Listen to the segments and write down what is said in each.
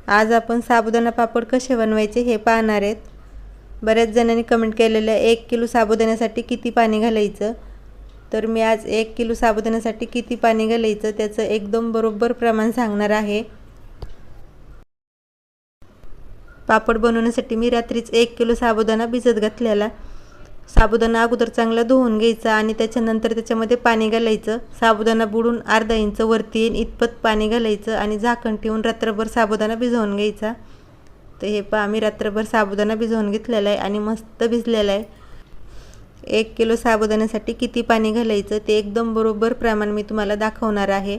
आज आपण साबुदाणा पापड कसे बनवायचे हे पाहणार आहेत। बऱ्याच जणांनी कमेंट केलेलं आहे 1 किलो साबुदाण्यासाठी किती पाणी घालायचं। तर मी आज 1 किलो साबुदाण्यासाठी किती पाणी घालायचं त्याचं एकदम बरोबर प्रमाण सांगणार आहे। पापड बनवण्यासाठी मी रात्रीच 1 किलो साबुदाणा भिजत घातलेला। साबुदाणा अगोदर चांगला धुवून घ्यायचा आणि त्याच्यानंतर त्याच्यामध्ये पाणी घालायचं। साबुदाणा बुडून अर्धा इंच वरती येईल इतपत पाणी घालायचं आणि झाकण ठेवून रात्रभर साबुदाणा भिजवून घ्यायचा। तर हे पहा मी रात्रभर साबुदाणा भिजवून घेतलेला आहे आणि मस्त भिजलेला आहे। 1 किलो साबुदाण्यासाठी किती पाणी घालायचं ते एकदम बरोबर प्रमाण मी तुम्हाला दाखवणार आहे।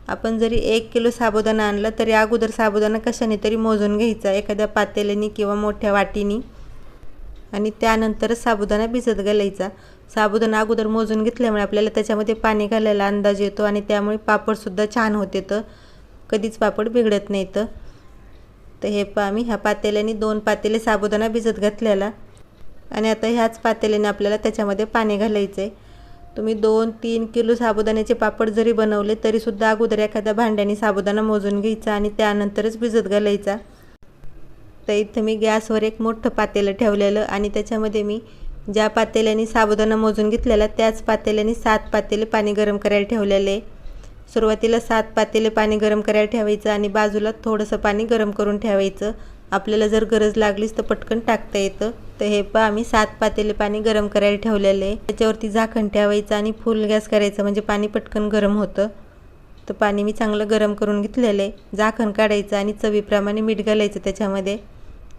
आपण जरी 1 किलो साबुदाणा आणला तरी अगोदर साबुदाणा कशाने तरी मोजून घ्यायचा, एखाद्या पातेल्याने किंवा मोठ्या वाटीने, आणि त्यानंतरच साबुदाणा भिजत घालायचा। साबुदाणा अगोदर मोजून घेतल्यामुळे आपल्याला त्याच्यामध्ये पाणी घालायला अंदाज येतो आणि त्यामुळे पापडसुद्धा छान होते, तर कधीच पापड बिघडत नाहीत। तर हे पहा मी ह्या पातेल्याने 2 पातेले साबुदाणा भिजत घातलेला आणि आता ह्याच पातेल्याने आपल्याला त्याच्यामध्ये पाणी घालायचं आहे। तुम्ही 2-3 किलो साबुदाण्याचे पापड जरी बनवले तरीसुद्धा अगोदर एखाद्या भांड्याने साबुदाणा मोजून घ्यायचा आणि त्यानंतरच भिजत घालायचा। तर इथं मी गॅसवर एक मोठं पातेलं ठेवलेलं आणि त्याच्यामध्ये मी ज्या पातेल्याने साबुदाणा मोजून घेतलेला त्याच पातेल्याने 7 पातेले पाणी गरम करायला ठेवलेले। सुरुवातीला 7 पातेले पाणी गरम करायला ठेवायचं आणि बाजूला थोडंसं पाणी गरम करून ठेवायचं। आपल्याला जर गरज लागलीच तर पटकन टाकता येतं। तर हे पहा आम्ही 7 पातेले पाणी गरम करायला ठेवलेले आहे। त्याच्यावरती झाकण ठेवायचं आणि फुल गॅस करायचं म्हणजे पाणी पटकन गरम होतं। तर पाणी मी चांगलं गरम करून घेतलेलं आहे। झाकण काढायचं आणि चवीप्रमाणे मीठ घालायचं त्याच्यामध्ये।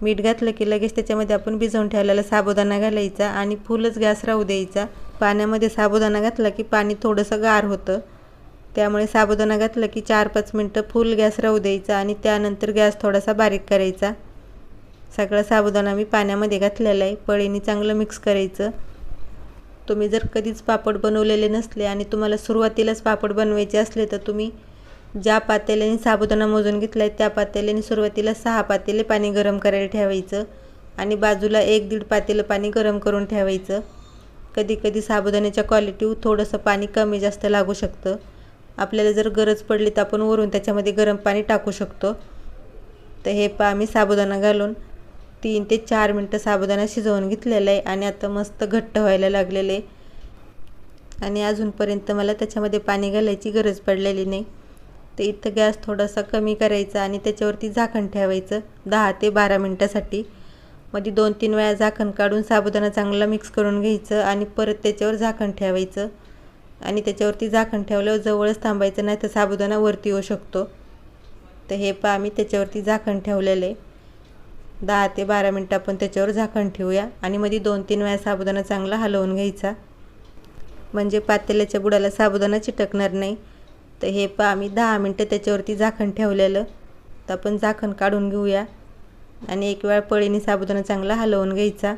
मीठ घातलं की लगेच त्याच्यामध्ये आपण भिजवून ठेवलेला साबुदाणा घालायचा आणि फुलच गॅस राहू द्यायचा। पाण्यामध्ये साबुदाणा घातला की पाणी थोडंसं गार होतं, त्यामुळे साबुदाणा घातलं की 4-5 मिनटं फुल गॅस राहू द्यायचा आणि त्यानंतर गॅस थोडासा बारीक करायचा। सगळा साबुदाणा मी पाण्यामध्ये घातलेला आहे। पळीने चांगलं मिक्स करायचं। तुम्ही जर कधीच पापड बनवलेले नसले आणि तुम्हाला सुरुवातीलाच पापड बनवायचे असले तर तुम्ही ज्या पातेल्याने साबुदाणा मोजून घेतला आहे त्या पातेल्याने सुरुवातीला 6 पातेले पाणी गरम करायला ठेवायचं आणि बाजूला 1-1.5 पातेलं पाणी गरम करून ठेवायचं। कधी साबुदाण्याच्या क्वालिटीवर थोडंसं पाणी कमी जास्त लागू शकतं। आपल्याला जर गरज पडली तर आपण वरून त्याच्यामध्ये गरम पाणी टाकू शकतो। तर हे पहा मी साबुदाणा घालून 3 ते 4 मिनटं साबुदाणा शिजवून घेतलेला आहे आणि आता मस्त घट्ट व्हायला लागलेले आणि अजूनपर्यंत मला त्याच्यामध्ये पाणी घालायची गरज पडलेली नाही। तर इथं गॅस थोडासा कमी करायचा आणि त्याच्यावरती झाकण ठेवायचं 10 ते 12 मिनटासाठी। मध्ये 2-3 वेळा झाकण काढून साबुदाणा चांगला मिक्स करून घ्यायचं आणि परत त्याच्यावर झाकण ठेवायचं आणि त्याच्यावरती झाकण ठेवल्यावर जवळच थांबायचं, नाही तर साबुदाणा वरती येऊ शकतो। तर हे पहा आम्ही त्याच्यावरती झाकण ठेवलेलं आहे। 10 ते 12 मिनटं आपण त्याच्यावर झाकण ठेवूया आणि मध्ये 2-3 वेळा साबुदाणा चांगला हलवून घ्यायचा, म्हणजे पातेल्याच्या बुडाला साबुदाणा चिटकणार नाही। तर हे पहा आम्ही 10 मिनटं त्याच्यावरती झाकण ठेवलेलं। तर आपण झाकण काढून घेऊया आणि एक वेळा पळीने साबुदाणा चांगला हलवून घ्यायचा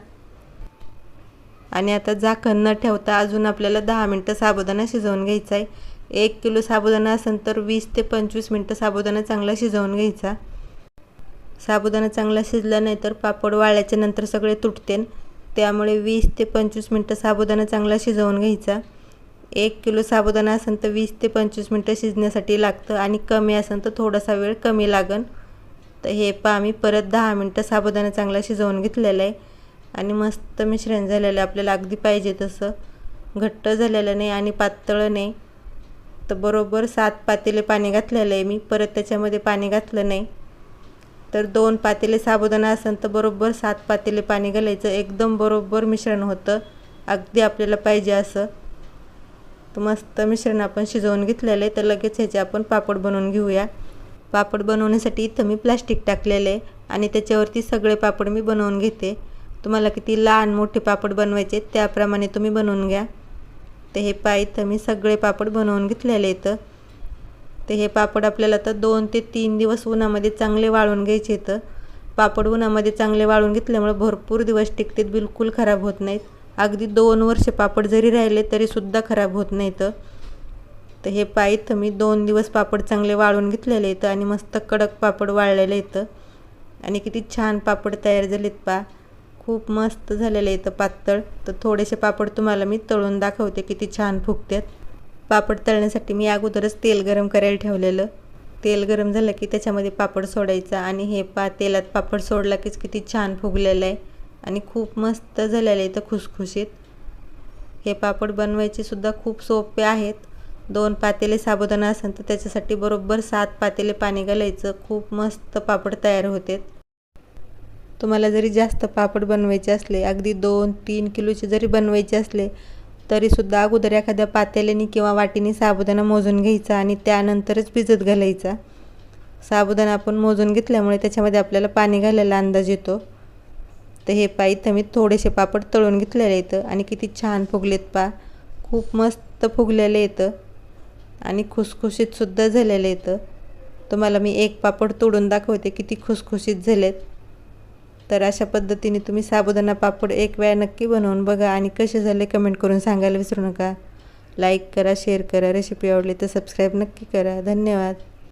आणि आता झाकण न ठेवता अजून आपल्याला 10 मिनटं साबुदाणा शिजवून घ्यायचा आहे। 1 किलो साबुदाणा असेल तर 20 ते 25 मिनटं साबुदाणा चांगला शिजवून घ्यायचा। साबुदाणा चांगला शिजला नाही तर पापड वाळल्याच्या नंतर सगळे तुटते, त्यामुळे 20 ते 25 मिनटं साबुदाणा चांगला शिजवून घ्यायचा। 1 किलो साबुदाणा असेल तर 20 ते 25 मिनटं शिजण्यासाठी लागतं आणि कमी असेल तर थोडासा वेळ कमी लागेल। तर हे पहा आम्ही परत 10 मिनटं साबुदाणा चांगला शिजवून घेतलेला आहे आणि मस्त मिश्रण झालेलं आहे। आपल्याला अगदी पाहिजे तसं घट्ट झालेलं नाही आणि पातळ नाही। तर बरोबर 7 पातेले पाणी घातलेलं आहे मी, परत त्याच्यामध्ये पाणी घातलं नाही। तर 2 पातेले साबुदाणा असेल तर बरोबर 7 पातेले पाणी घालायचं, एकदम बरोबर मिश्रण होतं अगदी आपल्याला पाहिजे असं। तर मस्त मिश्रण आपण शिजवून घेतलेलं आहे। तर लगेच ह्याचे आपण पापड बनवून घेऊया। पापड बनवण्यासाठी इथं मी प्लास्टिक टाकलेलं आहे आणि त्याच्यावरती सगळे पापड मी बनवून घेते। तुम्हाला किती लहान मोठे पापड बनवायचे त्याप्रमाणे तुम्ही बनवून घ्या। तर हे पहा इथं मी सगळे पापड बनवून घेतलेले आहेत। तर हे पापड आपल्याला तर 2 ते 3 दिवस उन्हामध्ये चांगले वाळून घ्यायचे आहेत। पापड उन्हामध्ये चांगले वाळून घेतल्यामुळे भरपूर दिवस टिकतात, बिलकुल खराब होत नाहीत। अगदी 2 वर्ष पापड जरी राहिले तरीसुद्धा खराब होत नाहीत। तर हे पहा इथं मी 2 दिवस पापड चांगले वाळून घेतलेले आहेत आणि मस्त कडक पापड वाळलेले आहेत आणि किती छान पापड तयार झालेत पहा, खूप मस्त झालेले आहेत पातळ। तर थोडेसे पापड तुम्हाला मी तळून दाखवते किती छान फुगतात। पापड तळण्यासाठी मी अगोदरच तेल गरम करायला ठेवलेलं। तेल गरम झालं की त्याच्यामध्ये पापड सोडायचा आणि हे तेलात पापड सोडला कीच किती छान फुगलेलं आहे आणि खूप मस्त झालेलं आहे तर खुसखुशीत. हे पापड बनवायचे सुद्धा खूप सोपे आहेत. 2 पातेले साबुदाणा असेल तर त्याच्यासाठी बरोबर 7 पातेले पाणी घालायचं. खूप मस्त पापड तयार होतात. तुम्हाला जरी जास्त पापड बनवायचे असले, अगदी 2-3 किलोचे जरी बनवायचे असले तरीसुद्धा अगोदर एखाद्या पातेल्याने किंवा वाटीने साबुदाणा मोजून घ्यायचा आणि त्यानंतरच भिजत घालायचा. साबुदाणा आपण मोजून घेतल्यामुळे त्याच्यामध्ये आपल्याला पाणी घालायला अंदाज येतो. तर हे इथं मी थोडेसे पापड तळून घेतलेले आहेत आणि किती छान फुगलेत खूप मस्त फुगलेले आहेत आणि खुसखुशीतसुद्धा झालेले आहेत. तुम्हाला मी एक पापड तोडून दाखवते किती खुसखुशीत झालेत. तर अशा पद्धतीने तुम्ही साबुदाणा पापड एक वेळा नक्की बनवून बघा आणि कसे झाले कमेंट करून सांगायला विसरू नका. लाईक करा, शेअर करा. रेसिपी आवडली तर सबस्क्राईब नक्की करा. धन्यवाद.